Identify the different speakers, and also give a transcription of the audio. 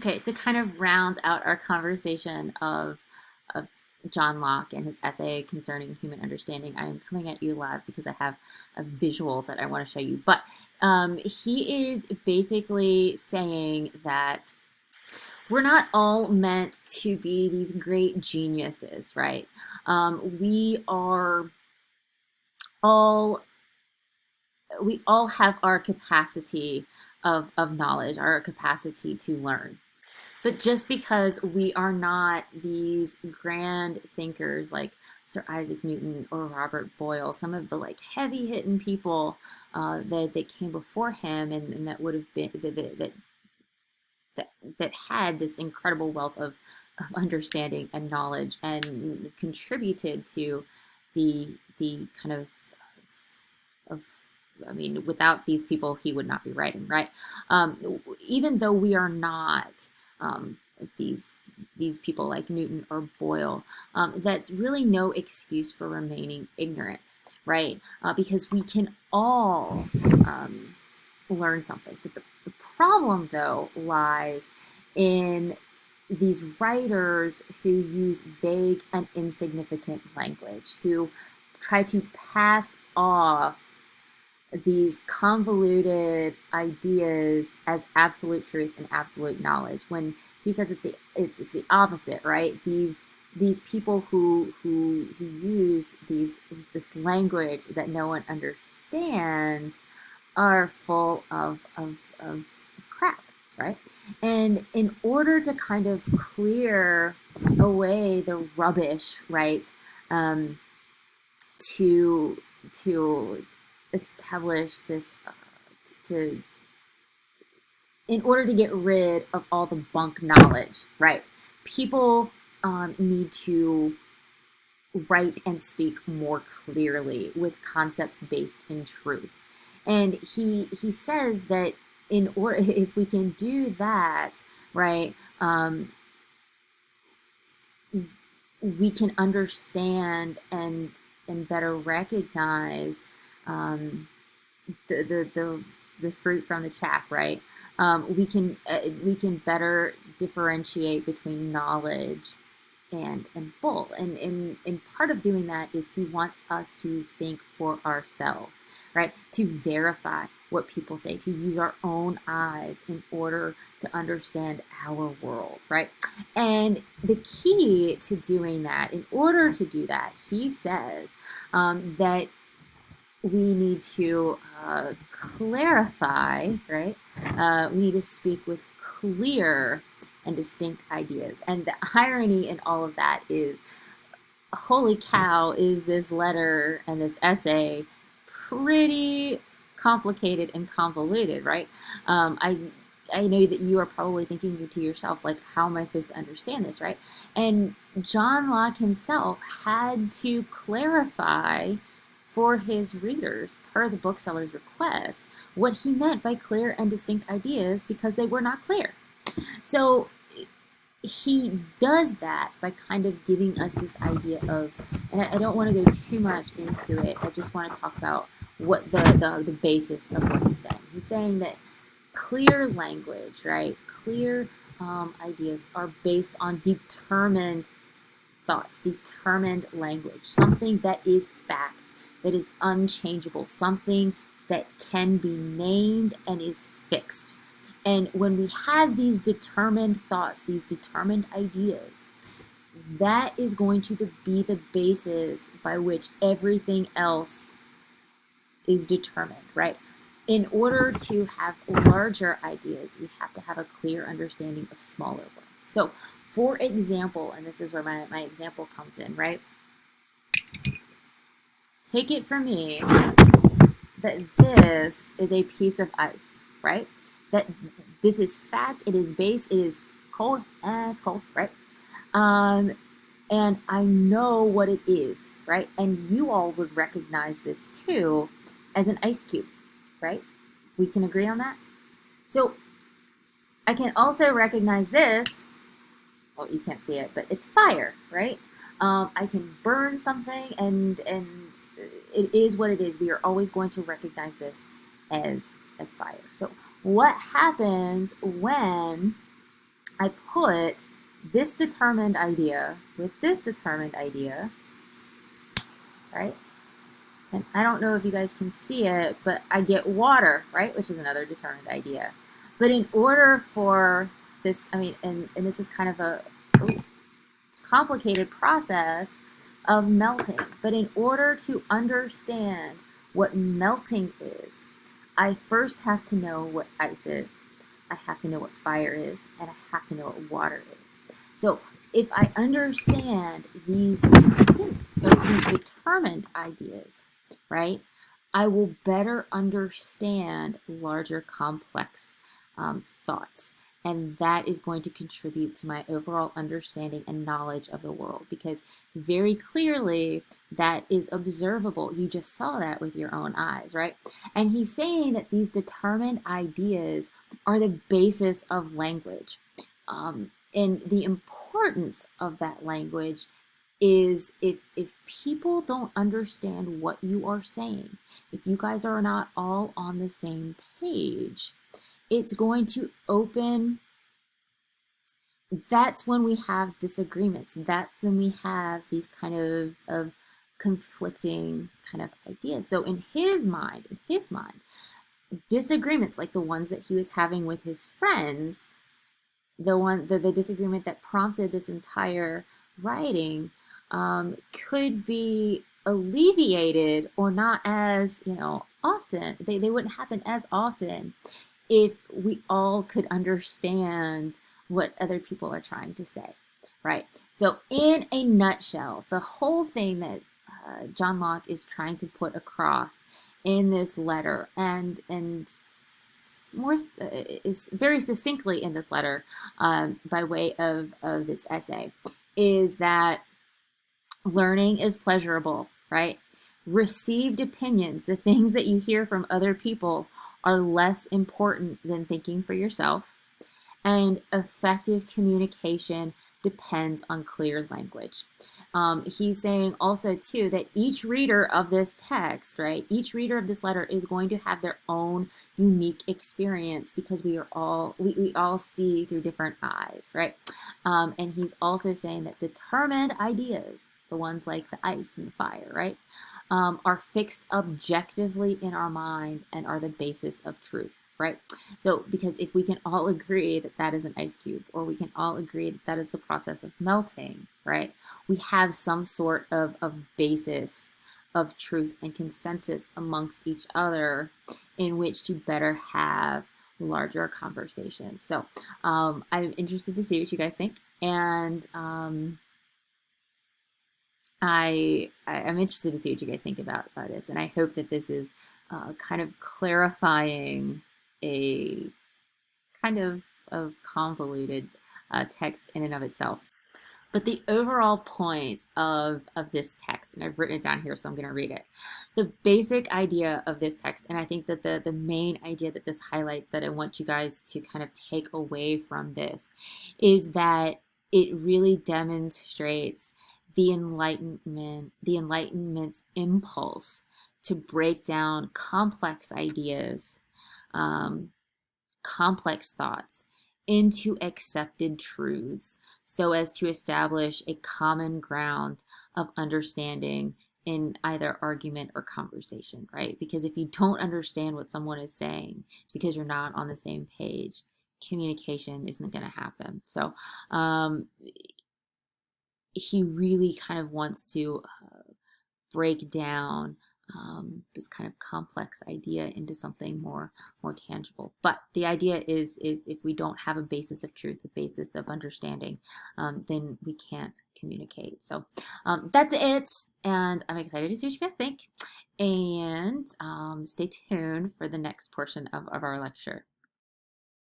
Speaker 1: Okay, to kind of round out our conversation of John Locke and his essay concerning human understanding, I am coming at you live because I have a visual that I want to show you. But he is basically saying that we're not all meant to be these great geniuses, right? We are all we all have our capacity of knowledge, our capacity to learn. But just because we are not these grand thinkers like Sir Isaac Newton or Robert Boyle, some of the like heavy hitting people that came before him and that would have been that had this incredible wealth of understanding and knowledge and contributed to the kind of I mean, without these people, he would not be writing, right? Even though we are not um, these these people like Newton or Boyle, that's really no excuse for remaining ignorant, right? Because we can all um, learn something. But the problem, though, lies in these writers who use vague and insignificant language, who try to pass off these convoluted ideas as absolute truth and absolute knowledge when he says it's the opposite, right? These people who use this language that no one understands are full of crap, right? And in order to kind of clear away the rubbish, right, um, to to establish this to in order to get rid of all the bunk knowledge, right? People need to write and speak more clearly with concepts based in truth. And he says that in order if we can do that, right, we can understand and better recognize um, the, the the the fruit from the chaff, right? We can better differentiate between knowledge and bull. And part of doing that is he wants us to think for ourselves, right? To verify what people say, to use our own eyes in order to understand our world, right? And the key to doing that, in order to do that, he says that we need to clarify, right? We need to speak with clear and distinct ideas. And the irony in all of that is, holy cow, is this letter and this essay pretty complicated and convoluted, right? I know that you are probably thinking to yourself, like, how am I supposed to understand this, right? And John Locke himself had to clarify for his readers, per the bookseller's request, what he meant by clear and distinct ideas because they were not clear. So he does that by kind of giving us this idea of, and I don't want to go too much into it. I just want to talk about what the basis of what he's saying. He's saying that clear language, right? Clear ideas are based on determined thoughts, determined language, something that is fact, that is unchangeable, something that can be named and is fixed. And when we have these determined thoughts, these determined ideas, that is going to be the basis by which everything else is determined, right? In order to have larger ideas, we have to have a clear understanding of smaller ones. So, for example, and this is where my example comes in, right? Take it from me that this is a piece of ice, right? That this is fact, it is base, it is cold, and it's cold, right? Um, and I know what it is, right? And you all would recognize this too as an ice cube, right? We can agree on that? So I can also recognize this. Well, you can't see it, but it's fire, right? I can burn something, and it is what it is. We are always going to recognize this as fire. So what happens when I put this determined idea with this determined idea, right? And I don't know if you guys can see it, but I get water, right? Which is another determined idea. But in order for this, I mean, and this is kind of a complicated process of melting. But in order to understand what melting is, I first have to know what ice is, I have to know what fire is, and I have to know what water is. So if I understand these distinct or these determined ideas, right, I will better understand larger complex thoughts. And that is going to contribute to my overall understanding and knowledge of the world, because very clearly that is observable. You just saw that with your own eyes, right? And he's saying that these determined ideas are the basis of language. And the importance of that language is if people don't understand what you are saying, if you guys are not all on the same page, it's going to open, that's when we have disagreements. That's when we have these kind of conflicting kind of ideas. So in his mind, disagreements like the ones that he was having with his friends, the disagreement that prompted this entire writing, could be alleviated, or not as, often. They wouldn't happen as often if we all could understand what other people are trying to say, right? So, in a nutshell, the whole thing that John Locke is trying to put across in this letter, and more is very succinctly in this letter, by way of this essay, is that learning is pleasurable, right? Received opinions, the things that you hear from other people, are less important than thinking for yourself. And effective communication depends on clear language. He's saying also too that each reader of this text, right, each reader of this letter is going to have their own unique experience, because we all see through different eyes, right? And he's also saying that determined ideas, the ones like the ice and the fire, right, are fixed objectively in our mind and are the basis of truth, right? So, because if we can all agree that that is an ice cube, or we can all agree that that is the process of melting, right, we have some sort of basis of truth and consensus amongst each other in which to better have larger conversations. So, I'm interested to see what you guys think. And I'm interested to see what you guys think about this, and I hope that this is kind of clarifying a kind of convoluted text in and of itself. But the overall point of this text, and I've written it down here, so I'm going to read it. The basic idea of this text, and I think that the main idea that this highlights, that I want you guys to kind of take away from this, is that it really demonstrates the Enlightenment's impulse to break down complex ideas, um, complex thoughts, into accepted truths, so as to establish a common ground of understanding in either argument or conversation, right? Because if you don't understand what someone is saying because you're not on the same page, communication isn't going to happen. So, he really kind of wants to break down this kind of complex idea into something more tangible. But the idea is if we don't have a basis of truth, a basis of understanding, then we can't communicate. So that's it, and I'm excited to see what you guys think. And stay tuned for the next portion of our lecture.